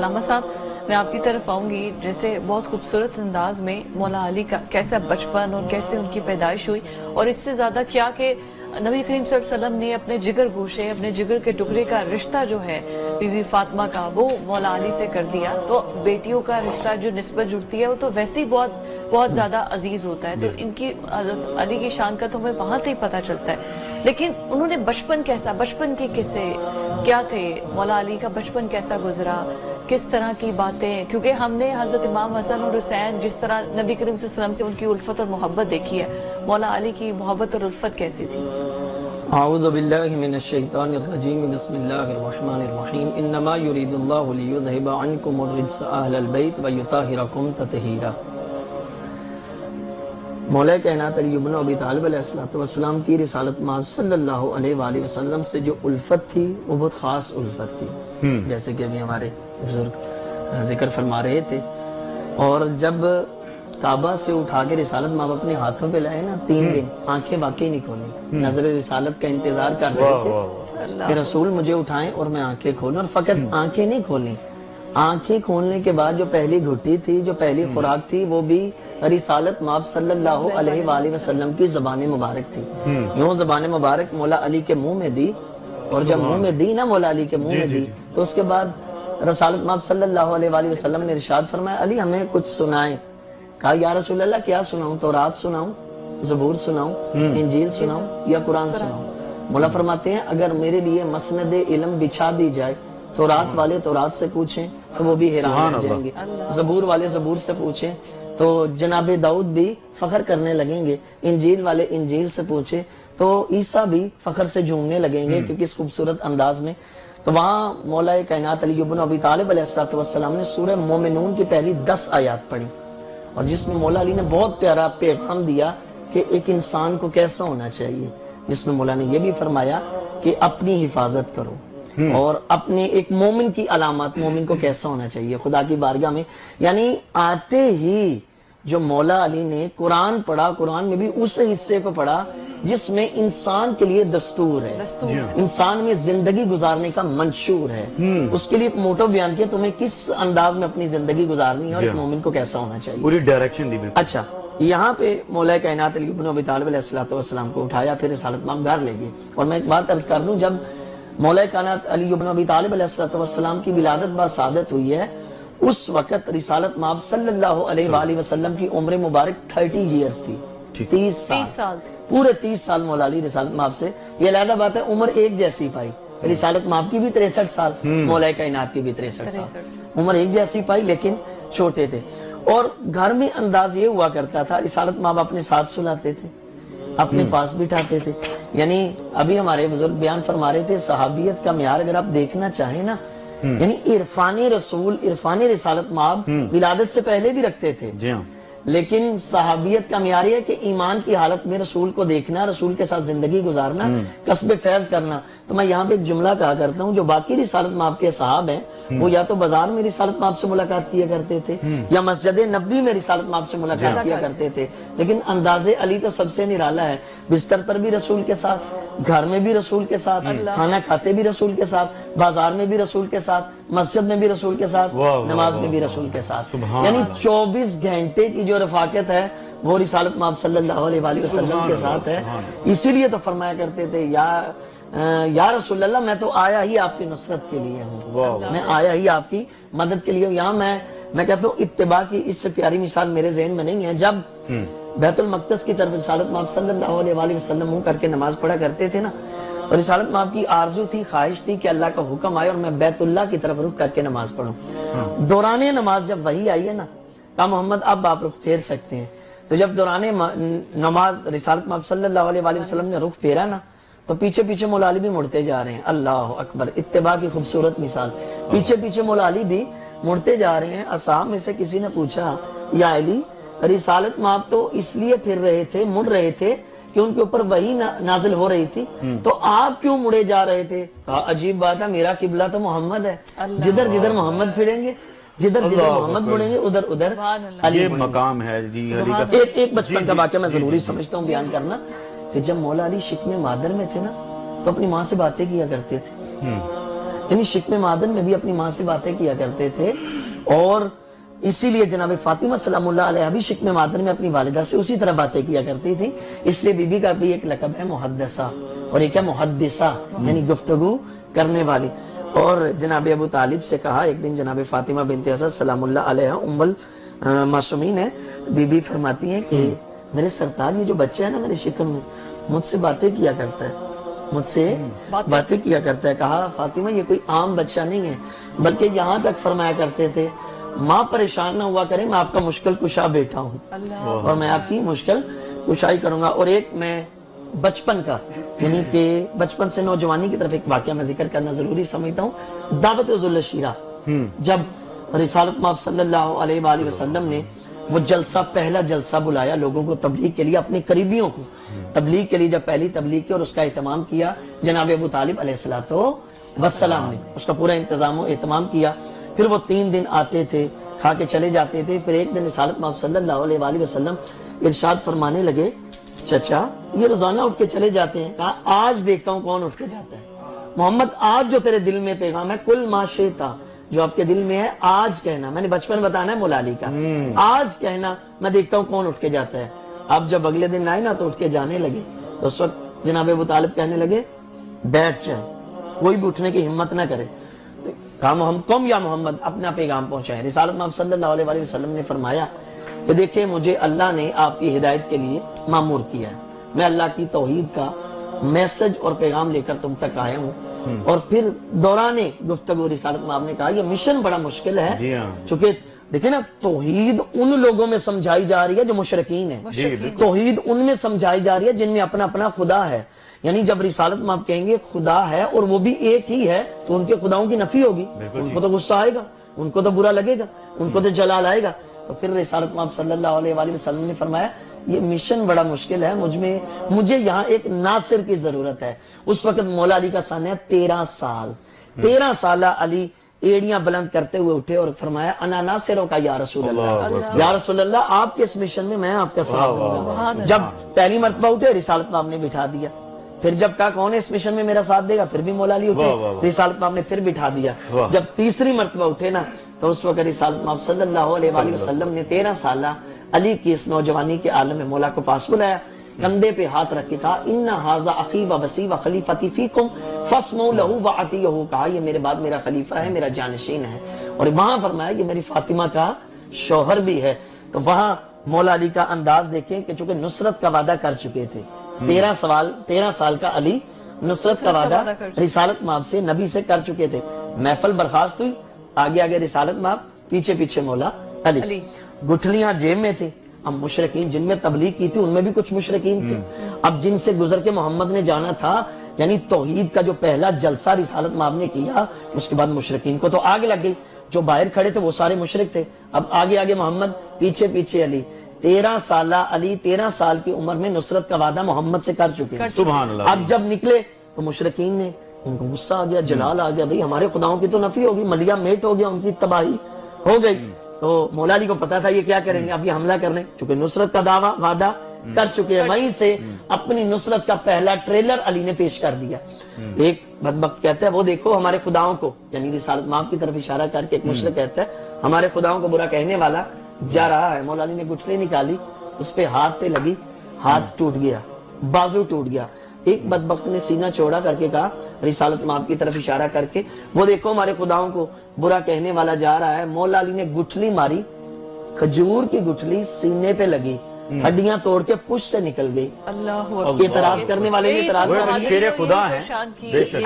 علامہ صاحب میں آپ کی طرف آؤں گی. جیسے بہت خوبصورت انداز میں مولا علی کا کیسا بچپن اور کیسے ان کی پیدائش ہوئی، اور اس سے زیادہ کیا کہ نبی کریم صلی اللہ علیہ وسلم نے اپنے جگر گوشے، اپنے جگر کے ٹکڑے کا رشتہ جو ہے بی بی فاطمہ کا، وہ مولا علی سے کر دیا. تو بیٹیوں کا رشتہ جو نسبت جڑتی ہے وہ تو ویسے ہی بہت زیادہ عزیز ہوتا ہے. تو ان کی حضرت علی کی شان کا تو ہمیں وہاں سے ہی پتہ چلتا ہے. لیکن انہوں نے بچپن کے قصے کیا تھے؟ مولا علی کا بچپن کیسا گزرا، کس طرح کی باتیں؟ کیونکہ ہم نے حضرت امام حسن اور حسین جس طرح نبی کریم صلی اللہ علیہ وسلم سے ان کی الفت اور محبت دیکھی ہے، مولا علی کی محبت اور الفت کیسی تھی؟ اعوذ باللہ من الشیطان الرجیم، بسم اللہ الرحمن الرحیم. انما یرید اللہ لیذہب عنکم الرجس اہل البیت ویطہرکم تطہیرا. مولا کائنات علی بن ابی طالب علیہ السلام کی رسالت مآب صلی اللہ علیہ وآلہ وسلم سے جو الفت تھی وہ بہت خاص الفت تھی، جیسے کہ ابھی ہمارے بزرگ ذکر فرما رہے تھے. اور جب کعبہ سے اٹھا کے رسالت مآب اپنے ہاتھوں پہ لائے نا، 3 دن آنکھیں واقعی نہیں کھولیں، نظر رسالت کا انتظار کر رہے تھے کہ رسول مجھے اٹھائیں اور میں آنکھیں کھولوں. اور فقط آنکھیں نہیں کھولیں، آنکھیں کھولنے کے بعد جو پہلی گھٹی تھی، جو پہلی خوراک تھی، وہ بھی رسالت مآب صلی اللہ علیہ وآلہ وسلم کی زبان مبارک تھی. یوں زبان مبارک مولا علی کے منہ میں دی، اور جب منہ میں دی نا مولا علی کے منہ میں دی تو اس کے بعد رسالت مآب صلی اللہ علیہ وآلہ وسلم نے ارشاد فرمایا، علی ہمیں کچھ سنائیں. کہا یا رسول اللہ کیا سناؤں؟ تورات سناؤں، زبور سناؤں، انجیل سناؤں یا قرآن سناؤں؟ مولا فرماتے ہیں اگر میرے لیے مسند علم بچھا دی جائے، تورات والے تورات سے پوچھیں تو وہ بھی حیران رہ جائیں گے، زبور والے زبور سے پوچھیں تو جناب داؤد بھی فخر کرنے لگیں گے، انجیل والے انجیل سے پوچھیں تو عیسیٰ بھی فخر سے جھومنے لگیں گے کیونکہ اس خوبصورت انداز میں. تو وہاں مولا کائنات علی بن ابی طالب علیہ السلام نے سورہ مومنون کی پہلی 10 آیات پڑھی، اور جس میں مولا علی نے بہت پیارا پیغام دیا کہ ایک انسان کو کیسا ہونا چاہیے، جس میں مولا نے یہ بھی فرمایا کہ اپنی حفاظت کرو، اور اپنے ایک مومن کی علامات، مومن کو کیسا ہونا چاہیے خدا کی بارگاہ میں. یعنی آتے ہی جو مولا علی نے قرآن پڑھا، قرآن میں بھی اس حصے کو پڑھا جس میں انسان کے لیے دستور ہے، انسان میں زندگی گزارنے کا منشور ہے. اس کے لیے ایک موٹو بیان کیا تمہیں کس انداز میں اپنی زندگی گزارنی ہے اور ایک مومن کو کیسا ہونا چاہیے، پوری ڈائریکشن دی. اچھا یہاں پہ مولا کائنات علی بن ابی طالب علیہ السلام کو اٹھایا، پھر رسالت مآب گھر لے گئے. اور میں ایک بات عرض کر دوں، جب مولا کائنات علی بن ابی طالب علیہ السلام کی ولادت با سعادت ہوئی ہے، اس وقت رسالت مآب صلی اللہ علیہ وآلہ وسلم کی عمر مبارک 30 ایئرز تھی، 30 سال، پورے 30 سال مولا علی رسالت مآب سے. یہ علیحدہ بات ہے، عمر ایک جیسی پائی، رسالت مآب کی بھی 63 سال، مولا کائنات کی بھی 63 سال، عمر ایک جیسی پائی لیکن چھوٹے تھے. اور گھر میں انداز یہ ہوا کرتا تھا، رسالت مآب اپنے ساتھ سلاتے تھے، اپنے پاس بٹھاتے تھے. یعنی ابھی ہمارے بزرگ بیان فرما رہے تھے، صحابیت کا معیار اگر آپ دیکھنا چاہیں نا، یعنی عرفان رسول، عرفان رسالت مآب ولادت سے پہلے بھی رکھتے تھے، لیکن صحابیت کا معیار ہے کہ ایمان کی حالت میں رسول کو دیکھنا، رسول کے ساتھ زندگی گزارنا، کسب فیض کرنا. تو میں یہاں پہ ایک جملہ کہا کرتا ہوں، جو باقی رسالت مآب کے صحاب ہیں وہ یا تو بازار میں رسالت مآب سے ملاقات کیا کرتے تھے یا مسجد نبوی میں رسالت مآب سے ملاقات کیا کرتے تھے، لیکن انداز علی تو سب سے نرالا ہے. بستر پر بھی رسول کے ساتھ، گھر میں بھی رسول کے ساتھ، کھانا کھاتے بھی رسول کے ساتھ، بازار میں بھی رسول کے ساتھ، مسجد میں بھی رسول کے ساتھ، نماز میں بھی رسول کے ساتھ. یعنی 24 گھنٹے کی جو رفاقت ہے وہ رسالت مآب صلی اللہ علیہ وآلہ وسلم کے ساتھ ہے. اسی لیے تو فرمایا کرتے تھے یا رسول اللہ میں تو آیا ہی آپ کی نصرت کے لیے ہوں، میں آیا ہی آپ کی مدد کے لیے ہوں. یہاں میں کہتا ہوں اتباع کی اس سے پیاری مثال میرے ذہن میں نہیں ہے. جب بیت المقدس کی طرف رسالت مآب صلی اللہ علیہ وآلہ وسلم منہ کر کے نماز پڑھا کرتے تھے نا، تو رسالت مآب کی آرزو تھی، خواہش تھی کہ اللہ کا حکم آئے اور میں بیت اللہ کی طرف رخ کر کے نماز پڑھوں. دوران نماز جب وحی آئی ہے نا، کہا محمد اب آپ رخ پھیر سکتے ہیں. تو جب دوران نماز رسالت مآب صلی اللہ علیہ وآلہ وسلم نے رخ پھیرا نا، تو پیچھے پیچھے مولا علی بھی مڑتے جا رہے ہیں. اللہ اکبر، اتباع کی خوبصورت مثال. پیچھے پیچھے مولا علی بھی مڑتے جا رہے ہیں. اصحاب میں سے کسی نے پوچھا یا علی، رسالت مآب تو اس لیے پھر رہے تھے، مڑ رہے تھے کہ ان کے اوپر وحی نازل ہو رہی تھی، تو آپ کیوں مڑے جا رہے تھے؟ کہا عجیب بات ہے، میرا قبلہ تو محمد ہے، جدھر جدھر محمد پھریں گے، جدھر جدھر محمد مڑیں گے ادھر ادھر علی. یہ مقام ہے جی علی کا. ایک بچپن کا واقعہ میں ضروری سمجھتا ہوں بیان کرنا، کہ جب مولا علی شکم مادر میں تھے نا تو اپنی ماں سے باتیں کیا کرتے تھے. یعنی شکم مادن میں بھی اپنی ماں سے باتیں کیا کرتے تھے، اور اسی لیے جناب فاطمہ سلام اللہ علیہ بھی شکم مادن میں اپنی والدہ سے اسی طرح باتیں کیا کرتی تھی، اس لیے بی بی کا بھی ایک لقب ہے محدثہ، اور ایک ہے محدثہ یعنی گفتگو کرنے والی۔ اور جناب ابو طالب سے کہا ایک دن، جناب فاطمہ بنت اسد سلام اللہ علیہ ام المعصومین ہے، بی بی فرماتی ہیں کہ میرے سرتار یہ جو بچہ ہے نا میرے شکم میں، مجھ سے باتیں کیا کرتا ہے، مجھ سے باتیں کیا کرتا ہے۔ کہا فاطمہ یہ کوئی عام بچہ نہیں ہے، بلکہ یہاں تک فرمایا کرتے تھے ماں پریشان نہ ہوا کرے، میں آپ کا مشکل کشا بیٹا ہوں اور میں آپ کی مشکل کشائی کروں گا۔ اور ایک میں بچپن کا یعنی کہ بچپن سے نوجوانی کی طرف ایک واقعہ میں ذکر کرنا ضروری سمجھتا ہوں۔ دعوت ذل شیرہ، جب رسالت مآب صلی اللہ علیہ وآلہ وسلم نے وہ جلسہ، پہلا جلسہ بلایا لوگوں کو تبلیغ کے لیے، اپنے قریبیوں کو تبلیغ کے لیے جب پہلی تبلیغ کی اور اس کا اہتمام کیا جناب ابو طالب علیہ السلام نے اس کا پورا انتظام و اہتمام کیا، پھر وہ 3 دن آتے تھے، کھا کے چلے جاتے تھے۔ پھر ایک دن رسالت مآب صلی اللہ علیہ وآلہ وسلم ارشاد فرمانے لگے چچا یہ روزانہ اٹھ کے چلے جاتے ہیں، کہا آج دیکھتا ہوں کون اٹھ کے جاتا ہے، محمد آج جو تیرے دل میں پیغام ہے، کل ما شئتا، جو آپ کے دل میں ہے آج کہنا، میں نے بچپن بتانا ہے مولا علی کا، آج کہنا، میں دیکھتا ہوں کون اٹھ کے جاتا ہے۔ اب جب اگلے دن آئے نا تو اٹھ کے جانے لگے، تو اس وقت جناب ابو طالب کہنے لگے بیٹھ جائے، کوئی بھی اٹھنے کی ہمت نہ کرے۔ تو کہا تم یا محمد اپنا پیغام پہنچائے۔ رسالت مآب صلی اللہ علیہ وآلہ وسلم نے فرمایا کہ دیکھیں مجھے اللہ نے آپ کی ہدایت کے لیے مامور کیا ہے، میں اللہ کی توحید کا میسج اور پیغام لے کر تم تک آیا ہوں۔ اور پھر دوران گفتگو رسالت مآب نے کہا یہ مشن بڑا مشکل ہے، چونکہ دیکھیں نا توحید ان لوگوں میں سمجھائی جا رہی ہے جو مشرکین ہیں، توحید ان میں سمجھائی جا رہی ہے جن میں اپنا اپنا خدا ہے۔ یعنی جب رسالت مآب کہیں گے خدا ہے اور وہ بھی ایک ہی ہے تو ان کے خداؤں کی نفی ہوگی، ان کو تو غصہ آئے گا، ان کو تو برا لگے گا، ان کو تو جلال آئے گا۔ تو پھر رسالت مآب صلی اللہ علیہ وآلہ وسلم نے فرمایا یہ مشن بڑا مشکل ہے، مجھے یہاں ایک ناصر کی ضرورت ہے۔ اس وقت مولا علی کا سن ہے 13 سال، 13 سالہ علی ایڑیاں بلند کرتے ہوئے اٹھے اور فرمایا انا ناصروں کا یا رسول اللہ، یا رسول اللہ آپ کے اس مشن میں آپ کا ساتھ دوں گا۔ جب پہلی مرتبہ اٹھے رسالت مآب نے بٹھا دیا، پھر جب کہا کون ہے اس مشن میں میرا ساتھ دے گا، پھر بھی مولا علی اٹھے، رسالت مآب نے پھر بٹھا دیا۔ جب تیسری مرتبہ اٹھے نا تو اس وقت رسالت مآب صلی اللہ علیہ وآلہ وسلم نے 13 سالہ علی کی اس نوجوانی کے عالم میں مولا کو پاس بلایا، کندھے پہ ہاتھ رکھ کے کہا ان ھذا اخی و وصی و خلیفتی فیکم فاسمعوا لہ واطیعوہ، کہا یہ میرے بعد میرا خلیفہ ہے، میرا جانشین ہے، اور وہاں فرمایا یہ میری فاطمہ کا شوہر بھی ہے۔ تو وہاں مولا علی کا انداز دیکھیں کہ چونکہ نصرت کا وعدہ کر چکے تھے، 13 سال کا علی نصرت کا وعدہ رسالت مآب سے نبی سے کر چکے تھے۔ محفل برخاست ہوئی، آگے آگے رسالت مآب، پیچھے پیچھے مولا علی، گٹھلیاں جیب میں تھے۔ اب مشرکین جن میں تبلیغ کی تھی ان میں بھی کچھ مشرکین تھے، اب جن سے گزر کے محمد نے جانا تھا، یعنی توحید کا جو پہلا جلسہ رسالت مآب نے کیا اس کے بعد مشرکین کو تو آگ لگ گئی، جو باہر کھڑے تھے وہ سارے مشرک تھے، اب آگے آگے محمد، پیچھے پیچھے علی۔ 13 سالہ علی 13 سال کی عمر میں نصرت کا وعدہ محمد سے کر چکے ہیں۔ سبحان اللہ۔ اب جب نکلے تو مشرکین نے، ان کو غصہ آ گیا، جلال آ گیا، بھئی ہمارے خداؤں کی تو نفی ہوگی، ملیا میٹ ہو گیا، ان کی تباہی ہو گئی۔ تو مولا علی کو پتا تھا یہ کیا کریں گے، اب یہ حملہ کرنے، چونکہ نصرت کا دعویٰ وعدہ کر چکے ہیں، وہیں سے اپنی نصرت کا پہلا ٹریلر علی نے پیش کر دیا۔ ایک بدبخت کہتا ہے وہ دیکھو ہمارے خداؤں کو، یعنی رسالت مآب کی طرف اشارہ کر کے ایک مشرک کہتا ہے ہمارے خداؤں کو برا کہنے والا جا رہا ہے۔ مولا علی نے گٹھلی نکالی، اس پہ ہاتھ پہ لگی، ہاتھ ٹوٹ گیا، بازو ٹوٹ گیا۔ ایک بدبخت نے سینہ چوڑا کر کے کہا رسالت مآب کی طرف اشارہ کر کے وہ دیکھو ہمارے خداؤں کو برا کہنے والا جا رہا ہے۔ مولا علی نے گٹھلی ماری، کھجور کی گٹھلی سینے پہ لگی، ہڈیاں توڑ کے پش سے نکل گئی۔ اعتراض کرنے والے نے اعتراض کر شیر خدا ہے، بے شک۔